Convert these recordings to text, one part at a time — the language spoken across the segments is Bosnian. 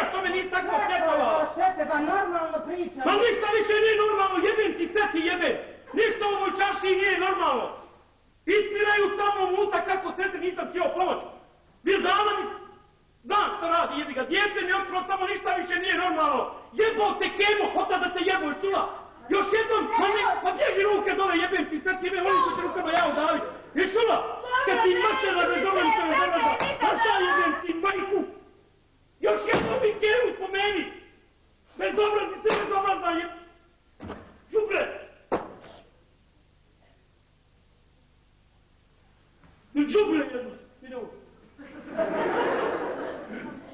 što me nisi tako osvjetovao? Šefe, pa normalno pričam. Pa ništa više nije normalno, jebem ti, sve ti jebem. Ništa u ovoj čaršiji nije normalno. Ispiraju samo u usta kako sestri nisam htio pomoć. Bil dala mi... Znam što radi, jebi ga, djete mi otkro, samo ništa više nije normalno. Jebao te kemo, hota da te jebo, čula? Još jednom, pa bježi ruke dole, jebem ti, sve ti jebem, volim se rukama ja udavi. Je čula? Kad ti mačera ne zovem se razrada, pa šta jebem ti, majku? Još jednom mi kemu spomeni. Bezobrazni, sve bezobrazna jeb... Đubre! Đubre jedno, ide ovo.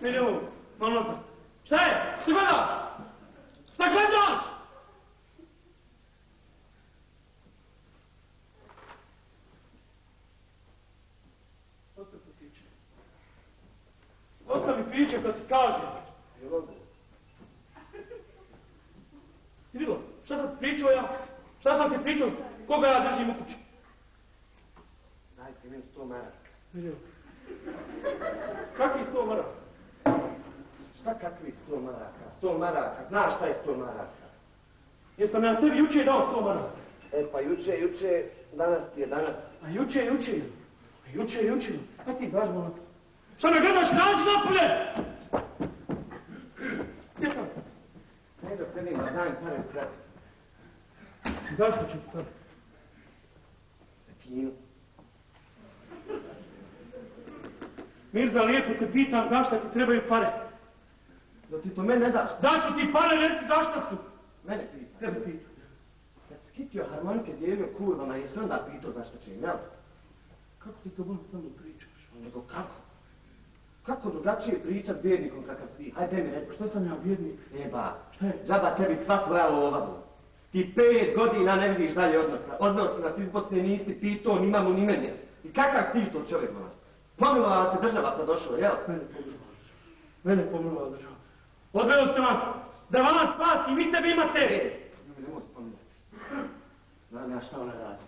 Ide ovo, malo nazad. Šta je? Šta gledaš? Šta gledaš? Ostavi priče. Ostavi priče kad ti kažem. Ti vidio? Šta sam ti pričao ja? Šta sam ti pričao? Koga ja držim u kući? Dajte mi 100 maraka. Vidio. Kakvi 100 maraka? Šta kakvi 100 maraka? 100 maraka. Znaš šta je 100 maraka? Jesam ja tebi juče dao 100 maraka? E pa juče, danas ti je danas. A juče. Kaj ti znaš, molim? Šta me gledaš, nađi napolje! Sjetam. Ne za tebi, ma dajem pare sve. Zašto ću ti pare? Za kinu. Mirza, lijepo te pitam zašto ti trebaju pare. Da ti to mene ne daš? Daću ti pare, reci zašto su. Mene pita. Tebe pitam. Kad si kitio harmonike dijelio kurvama, jesi onda pitao zašto će im, jel? Kako ti to bolno sa mnom pričaš? Nego kako? Kako drugačije pričat bjednikom kakav ti? Hajde mi reći. Što sam ja bjednik? Eba, šta je? Džaba tebi sva tvoja lova. Ti 5 godina ne vidiš dalje odnosa. Odnosi nas izbosne nisi pitao ni mamu ni mene. I kakav ti to čovjek moraš? Pomilovala te država pa došlo, jel? Mene pomilovala država. Odveo se vas da vas spasi, vi tebi imate. Nemoj spominjati. Znam ja šta ona radi.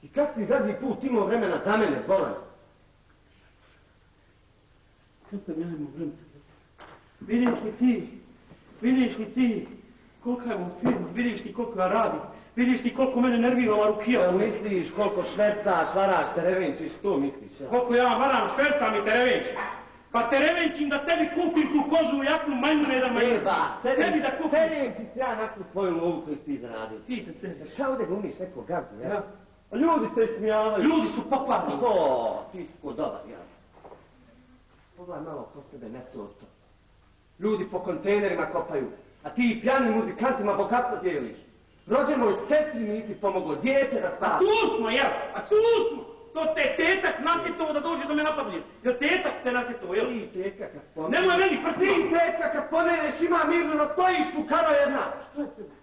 I kak ti zadnji put imao vremena za mene, bolan? Kad sam ja imao vremena? Vidiš li ti kolika je ovo firma, vidiš ti koliko ja radim, vidiš ti koliko mene nervira ova rukija. Jel misliš koliko švercaš, varaš, terevenčiš, to misliš, ja? Koliko ja varam, švercam i terevenčim. Pa terevenčim da tebi kupim tu kožu jaknu majmune da majmune. Eba, tebi da kupim. terevenči se ja nakon tvoju lovu koju si ti zaradio. Ti se tebi. Šta ovdje glumiš neko gazdu, ja? Ljudi se smijavaju. Ljudi su pokvarni. Ti si ko dobar, ja. Pogledaj malo ko sebe ne to. Ljudi po kontejnerima kopaju, a ti pjanim muzikantima bogatstvo dijeliš. Rođenoj sestri nisi pomogao, dijete da spasi. A tu smo, jel? A tu smo! To te tetak nasjetovo da dođe do me napadljiv. Jel tetak te nasjetovo, jel? Ti teka kad spomeneš. Nemoj meni prsti! Ti teka kad spomeneš ima mirno da stojiš fukaro jedna. Što je tebe?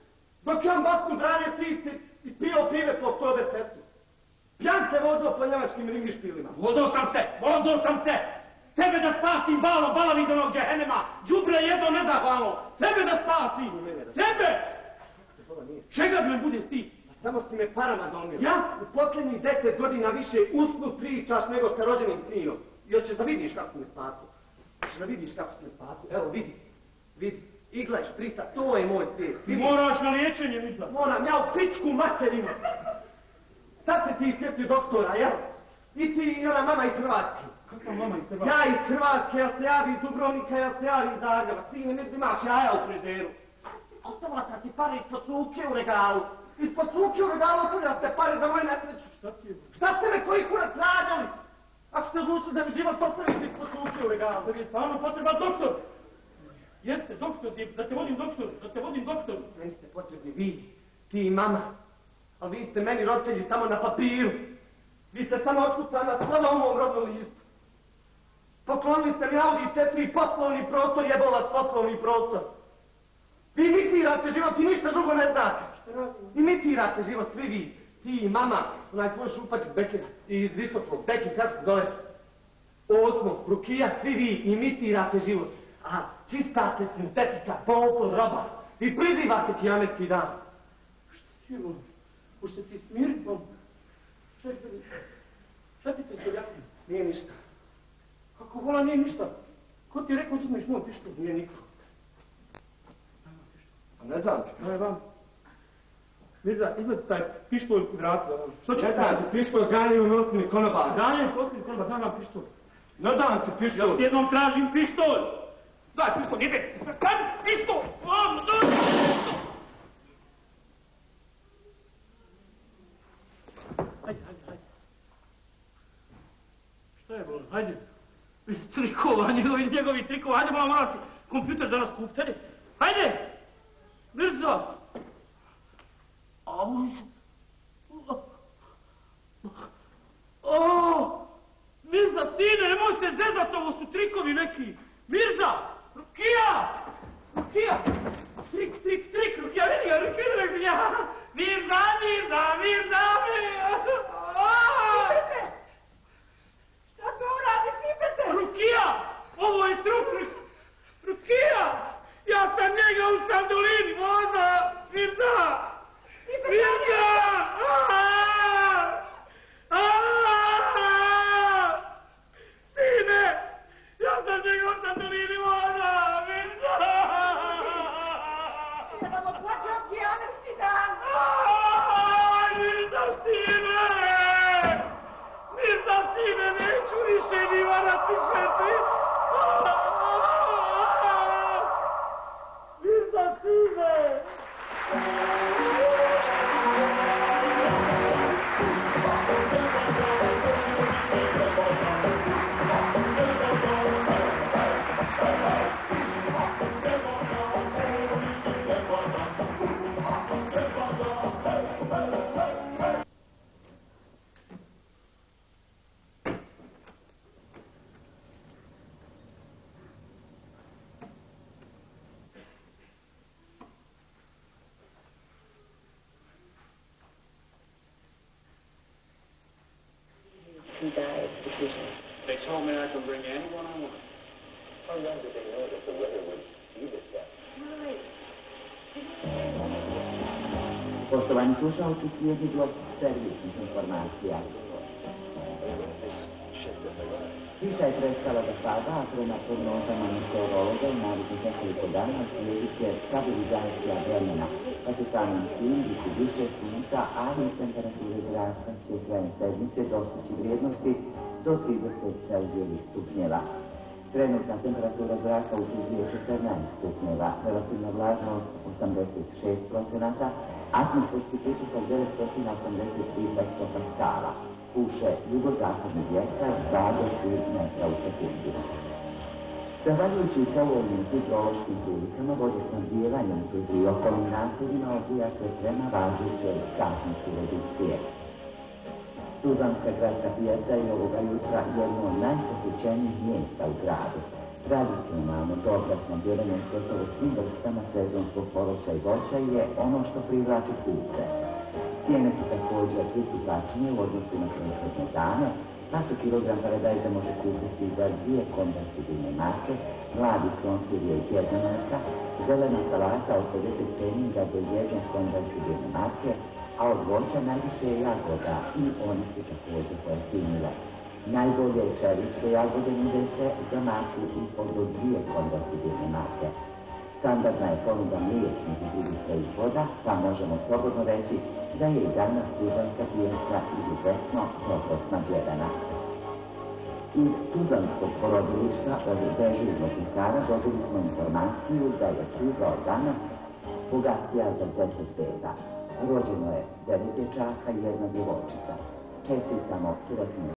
Dok je on basku branje ti ispio pive po oktober festu. Pjan se vozao po njemačkim ringišpilima. Vozao sam se! Tebe da spasim, balo, balavi do onog džehennema! Đubre jedno nezahvalno! Tebe da spasim! Tebe! Čega bi me bude stid? Samo si me parama domio. Ja? U posljednjih 10 godina više usnu pričaš nego sa rođenim sinom. I hoćeš da vidiš kako si me spasio. Hoćeš da vidiš kako si me spasio. Evo vidi. Igla i šprica, to je moj svijet. Moraš na liječenje, Mirza. Moram, ja u pičku materinu. Sad se ti sjetio doktora, jel? I ti i ona mama iz Hrvatske. Kakva mama iz Hrvatske? Ja iz Hrvatske, ja se javi iz Dubrovnika, ja se javi iz Zagreba. Sine, mislim imaš jaja u frižderu. Ostavila sam ti pare ispod suke u regalu. Ispod suke u regalu ostavila ste pare za moju nesreću. Šta ste me koji kurac radili? Ako ste odlučili da mi život ostavite ispod suke u regalu. Da mi je stvarno potreban doktor. Jeste, doktor, da te vodim doktor. Niste potrebni vi, ti i mama. Ali vi ste meni roditelji samo na papiru. Vi ste samo otkucani na svom ovom rodnom listu. Poklonili ste mi Audi 4 poslovni prostor, jebolac poslovni prostor. Vi imitirate život i ništa drugo ne znate. Imitirate život, svi vi. Ti i mama, onaj tvoj šupak iz Bekira, iz Visotvog, Bekir, kako se zove? Osmo, Rukija, svi vi imitirate život. A čista ste sintetika, polpol, roba. I prizivate kijametski dan. Što si ovo? Hoće ti smirit, bom? Šta ti se javiti? Nije ništa. Kako vola nije ništa? Ko ti je rekao da uzmeš moj pištolj? Nije niko. A ne dam ti. Daj vam. Mirza, izvedi taj pištolj i vrati. Što ćeš Ne dam ti pištolj, ganjaju mi osnovni konobar. Ganjaju posljednji konobar, daj vam pištolj. Ne dam ti pištolj. Ja ti jednom tražim pištolj. Daj pištolj, jebe. Daj pištolj. Daj pištolj. Hajde. Šta je bilo? Hajde. Trikova, njegovi trikova. Hajde, morati kompjuter da nas kupite. Hajde. Mirza. Mirza, sine, nemoj se zezat, ovo su trikovi neki. Mirza! Rukija! Trik, Rukija, vidi ga, Rukija! Mirza! Pipete! Šta to uradi, Pipete? Rukija! Ovo je trup! Rukija! Ja sam njega u sandolini, voda! Mirza! Mirza! Sine! Ja sam njega u sandolini, voda! Mirza! Ja vam oplaćam pijanesti dan! Mirza, sine, neću više ni varati šepi! Mirza, sine! He died decision. They told me I could bring anyone I want. How long did they know that the weather would be this bad? Poštovani slušalci, slijedi blok servisnih informacija. Kiša je prestala da pada, a prema prognozama meteorologa u narednih nekoliko dana slijedit će stabilizacija vremena, pa će samim tim biti više sunca, ali i temperature zraka će krajem sedmice dostići vrijednosti do 30 Celzijevih stupnjeva. Trenutna temperatura zraka u Tuzli je 14 stupnjeva, relativna vlažnost 86%, atmosferski pritisak 983 hektopaskala. Puše jugozapadni vjetar 20 metra u sekundi. Zahvaljujući povoljnim hidrološkim prilikama, vodosnabdijevanje u Tuzli i okolnim naseljima odvija se prema važećoj skasnici redukcije. Tuzlanska gradska pijaca je ovoga jutra jedno od najposjećenijih mjesta u gradu. Tradicionalno dobro snabdijevanje s gotovo svim vrstama sezonskog povrća i voća je ono što privlači kupce. Cijene su također pristupačnije u odnosu na prethodne dane, pa se kilogram paradajza može kupiti za 2 konvertibilne marke, mladi krompir je 1 marka, zelena salata od 50 pfenninga do 1 konvertibilne marke, a od voća najviše je jagoda i one su također pojeftinile. Najbolje čeličke jagode nude se za marku ispod do 2 konvertibilne marke. Standardna je ponuda mliječnih i drugih proizvoda, pa možemo slobodno reći da je i danas tuzlanska pijaca izuzetno dobro snabdjevena. Iz tuzlanskog porodilišta od dežurnog pekara dobili smo informaciju da je Tuzla od danas bogatija za 10 beba. Rođeno je 9 dječaka i 1 djevojčica. Čestitamo sretnu